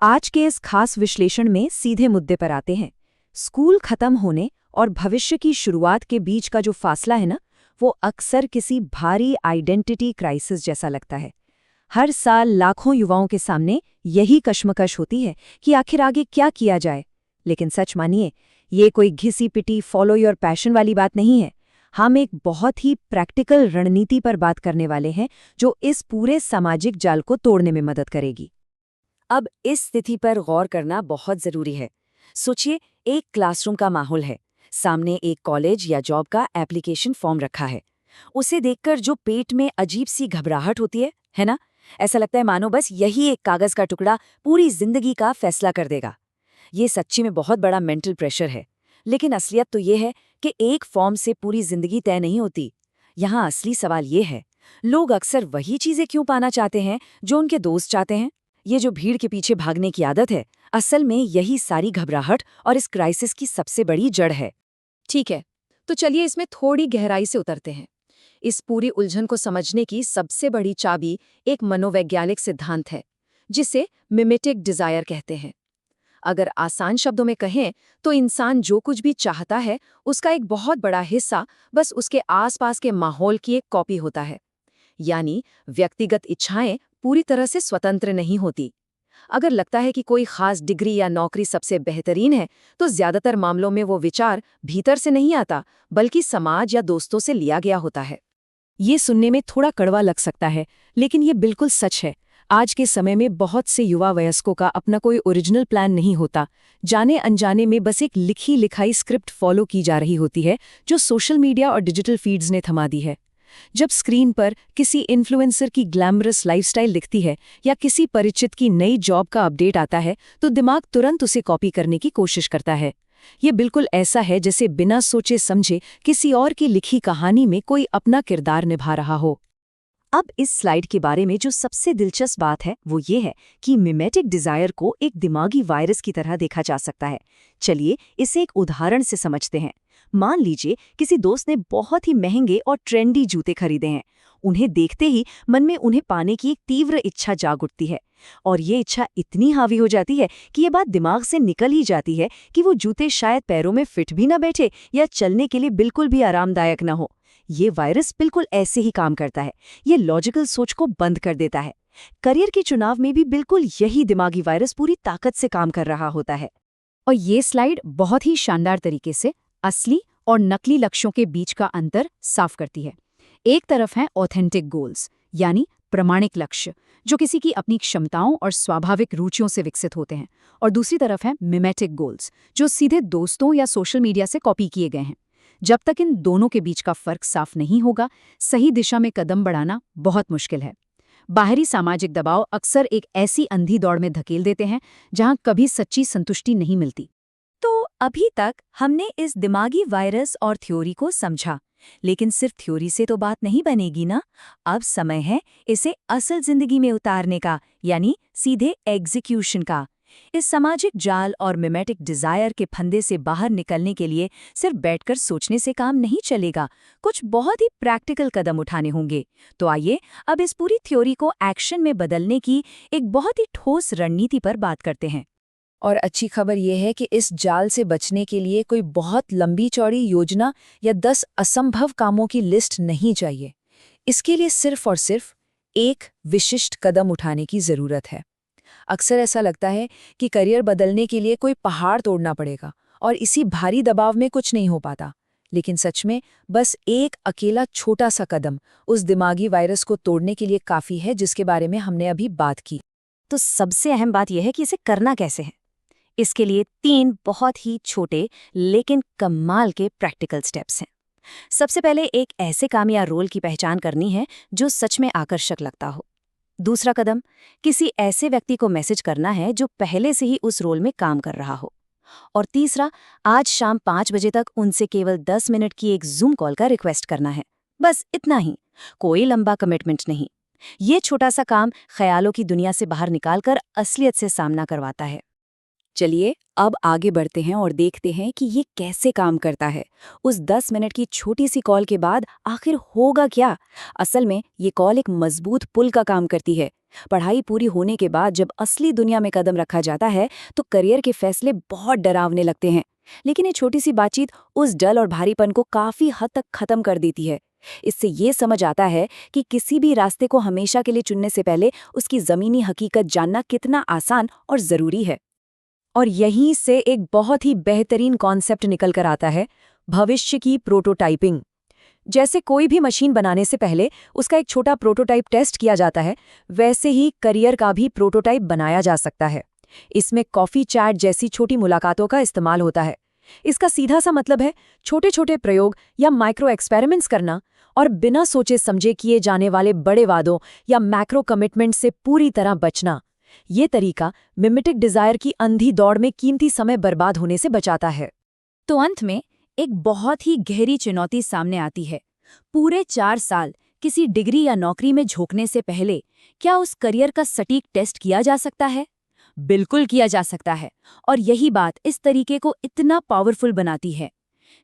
आज के इस खास विश्लेषण में सीधे मुद्दे पर आते हैं। स्कूल खत्म होने और भविष्य की शुरुआत के बीच का जो फासला है ना, वो अक्सर किसी भारी आइडेंटिटी क्राइसिस जैसा लगता है। हर साल लाखों युवाओं के सामने यही कश्मकश होती है कि आखिर आगे क्या किया जाए। लेकिन सच मानिए, ये कोई घिसी पिटी फॉलो योर पैशन वाली बात नहीं है। हम एक बहुत ही प्रैक्टिकल रणनीति पर बात करने वाले हैं, जो इस पूरे सामाजिक जाल को तोड़ने में मदद करेगी। अब इस स्थिति पर गौर करना बहुत जरूरी है। सोचिए, एक क्लासरूम का माहौल है। सामने एक कॉलेज या जॉब का एप्लीकेशन फॉर्म रखा है। उसे देखकर जो पेट में अजीब सी घबराहट होती है ना? ऐसा लगता है मानो बस यही एक कागज का टुकड़ा पूरी जिंदगी का फैसला कर देगा। ये सच्ची में बहुत बड़ा मेंटल प्रेशर है। लेकिन असलियत तो ये है कि एक फॉर्म से पूरी जिंदगी तय नहीं होती। यहाँ असली सवाल ये है, लोग अक्सर वही चीजें क्यों पाना चाहते हैं जो उनके दोस्त चाहते हैं? ये जो भीड़ के पीछे भागने की आदत है, असल में यही सारी घबराहट और इस क्राइसिस की सबसे बड़ी जड़ है। ठीक है, तो चलिए इसमें थोड़ी गहराई से उतरते हैं। इस पूरी उलझन को समझने की सबसे बड़ी चाबी एक मनोवैज्ञानिक सिद्धांत है, जिसे मिमेटिक डिजायर कहते हैं। अगर आसान शब्दों में कहें तो इंसान जो कुछ भी चाहता है, उसका एक बहुत बड़ा हिस्सा बस उसके आसपास के माहौल की एक कॉपी होता है। यानी व्यक्तिगत इच्छाएं पूरी तरह से स्वतंत्र नहीं होती। अगर लगता है कि कोई खास डिग्री या नौकरी सबसे बेहतरीन है, तो ज्यादातर मामलों में वो विचार भीतर से नहीं आता, बल्कि समाज या दोस्तों से लिया गया होता है। ये सुनने में थोड़ा कड़वा लग सकता है, लेकिन ये बिल्कुल सच है। आज के समय में बहुत से युवा वयस्कों का अपना कोई ओरिजिनल प्लान नहीं होता। जाने अनजाने में बस एक लिखी लिखाई स्क्रिप्ट फॉलो की जा रही होती है, जो सोशल मीडिया और डिजिटल फीड्स ने थमा दी है। जब स्क्रीन पर किसी इन्फ्लुएंसर की ग्लैमरस लाइफस्टाइल दिखती है या किसी परिचित की नई जॉब का अपडेट आता है, तो दिमाग तुरंत उसे कॉपी करने की कोशिश करता है। ये बिल्कुल ऐसा है जैसे बिना सोचे समझे किसी और की लिखी कहानी में कोई अपना किरदार निभा रहा हो। अब इस स्लाइड के बारे में जो सबसे दिलचस्प बात है वो ये है कि मिमेटिक डिजायर को एक दिमागी वायरस की तरह देखा जा सकता है। चलिए इसे एक उदाहरण से समझते हैं। मान लीजिए किसी दोस्त ने बहुत ही महंगे और ट्रेंडी जूते खरीदे हैं। उन्हें देखते ही मन में उन्हें पाने की एक तीव्र इच्छा जाग उठती है, और ये इच्छा इतनी हावी हो जाती है कि ये बात दिमाग से निकल ही जाती है कि वो जूते शायद पैरों में फिट भी ना बैठे या चलने के लिए बिल्कुल भी आरामदायक ना हो। ये वायरस बिल्कुल ऐसे ही काम करता है। ये लॉजिकल सोच को बंद कर देता है। करियर के चुनाव में भी बिल्कुल यही दिमागी वायरस पूरी ताकत से काम कर रहा होता है। और ये स्लाइड बहुत ही शानदार तरीके से असली और नकली लक्ष्यों के बीच का अंतर साफ करती है। एक तरफ हैं ऑथेंटिक गोल्स, यानी प्रमाणिक लक्ष्य, जो किसी की अपनी क्षमताओं और स्वाभाविक रुचियों से विकसित होते हैं, और दूसरी तरफ हैं मिमेटिक गोल्स, जो सीधे दोस्तों या सोशल मीडिया से कॉपी किए गए हैं। जब तक इन दोनों के बीच का फर्क साफ नहीं होगा, सही दिशा में कदम बढ़ाना बहुत मुश्किल है। बाहरी सामाजिक दबाव अक्सर एक ऐसी अंधी दौड़ में धकेल देते हैं जहां कभी सच्ची संतुष्टि नहीं मिलती। तो अभी तक हमने इस दिमागी वायरस और थ्योरी को समझा, लेकिन सिर्फ थ्योरी से तो बात नहीं बनेगी ना। अब समय है इसे असल जिंदगी में उतारने का, यानी सीधे एग्जीक्यूशन का। इस सामाजिक जाल और मिमेटिक डिजायर के फंदे से बाहर निकलने के लिए सिर्फ बैठकर सोचने से काम नहीं चलेगा, कुछ बहुत ही प्रैक्टिकल कदम उठाने होंगे। तो आइए अब इस पूरी थ्योरी को एक्शन में बदलने की एक बहुत ही ठोस रणनीति पर बात करते हैं। और अच्छी खबर यह है कि इस जाल से बचने के लिए कोई बहुत लंबी चौड़ी योजना या 10 असंभव कामों की लिस्ट नहीं चाहिए। इसके लिए सिर्फ और सिर्फ एक विशिष्ट कदम उठाने की जरूरत है। अक्सर ऐसा लगता है कि करियर बदलने के लिए कोई पहाड़ तोड़ना पड़ेगा और इसी भारी दबाव में कुछ नहीं हो पाता। लेकिन सच में बस एक अकेला छोटा सा कदम उस दिमागी वायरस को तोड़ने के लिए काफी है, जिसके बारे में हमने अभी बात की। तो सबसे अहम बात यह है कि इसे करना कैसे है। इसके लिए 3 बहुत ही छोटे लेकिन कमाल के प्रैक्टिकल स्टेप्स हैं। सबसे पहले एक ऐसे काम या रोल की पहचान करनी है जो सच में आकर्षक लगता हो। दूसरा कदम, किसी ऐसे व्यक्ति को मैसेज करना है जो पहले से ही उस रोल में काम कर रहा हो। और तीसरा, आज शाम 5 बजे तक उनसे केवल 10 मिनट की एक जूम कॉल का रिक्वेस्ट करना है। बस इतना ही, कोई लंबा कमिटमेंट नहीं। ये छोटा सा काम ख्यालों की दुनिया से बाहर निकालकर असलियत से सामना करवाता है। चलिए अब आगे बढ़ते हैं और देखते हैं कि ये कैसे काम करता है। उस 10 मिनट की छोटी सी कॉल के बाद आखिर होगा क्या? असल में ये कॉल एक मजबूत पुल का काम करती है। पढ़ाई पूरी होने के बाद जब असली दुनिया में कदम रखा जाता है तो करियर के फैसले बहुत डरावने लगते हैं। लेकिन ये छोटी सी बातचीत उस डल और भारीपन को काफी हद तक खत्म कर देती है। इससे ये समझ आता है कि किसी भी रास्ते को हमेशा के लिए चुनने से पहले उसकी जमीनी हकीकत जानना कितना आसान और जरूरी है। और यहीं से एक बहुत ही बेहतरीन कॉन्सेप्ट निकल कर आता है, भविष्य की प्रोटोटाइपिंग। जैसे कोई भी मशीन बनाने से पहले उसका एक छोटा प्रोटोटाइप टेस्ट किया जाता है, वैसे ही करियर का भी प्रोटोटाइप बनाया जा सकता है। इसमें कॉफी चैट जैसी छोटी मुलाकातों का इस्तेमाल होता है। इसका सीधा सा मतलब है छोटे छोटे प्रयोग या माइक्रो एक्सपेरिमेंट्स करना, और बिना सोचे समझे किए जाने वाले बड़े वादों या मैक्रो कमिटमेंट से पूरी तरह बचना। ये तरीका मिमेटिक डिजायर की अंधी दौड़ में कीमती समय बर्बाद होने से बचाता है। तो अंत में एक बहुत ही गहरी चुनौती सामने आती है। पूरे 4 साल किसी डिग्री या नौकरी में झोंकने से पहले क्या उस करियर का सटीक टेस्ट किया जा सकता है? बिल्कुल किया जा सकता है, और यही बात इस तरीके को इतना पावरफुल बनाती है।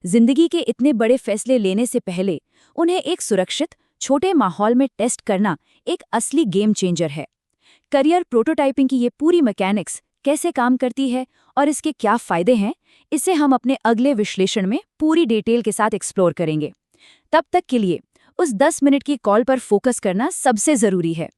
जिंदगी के इतने बड़े फैसले लेने से पहले उन्हें एक सुरक्षित, छोटे माहौल में टेस्ट करना एक असली गेम चेंजर है। करियर प्रोटोटाइपिंग की ये पूरी मैकेनिक्स कैसे काम करती है और इसके क्या फायदे हैं, इसे हम अपने अगले विश्लेषण में पूरी डिटेल के साथ एक्सप्लोर करेंगे। तब तक के लिए उस 10 मिनट की कॉल पर फोकस करना सबसे जरूरी है।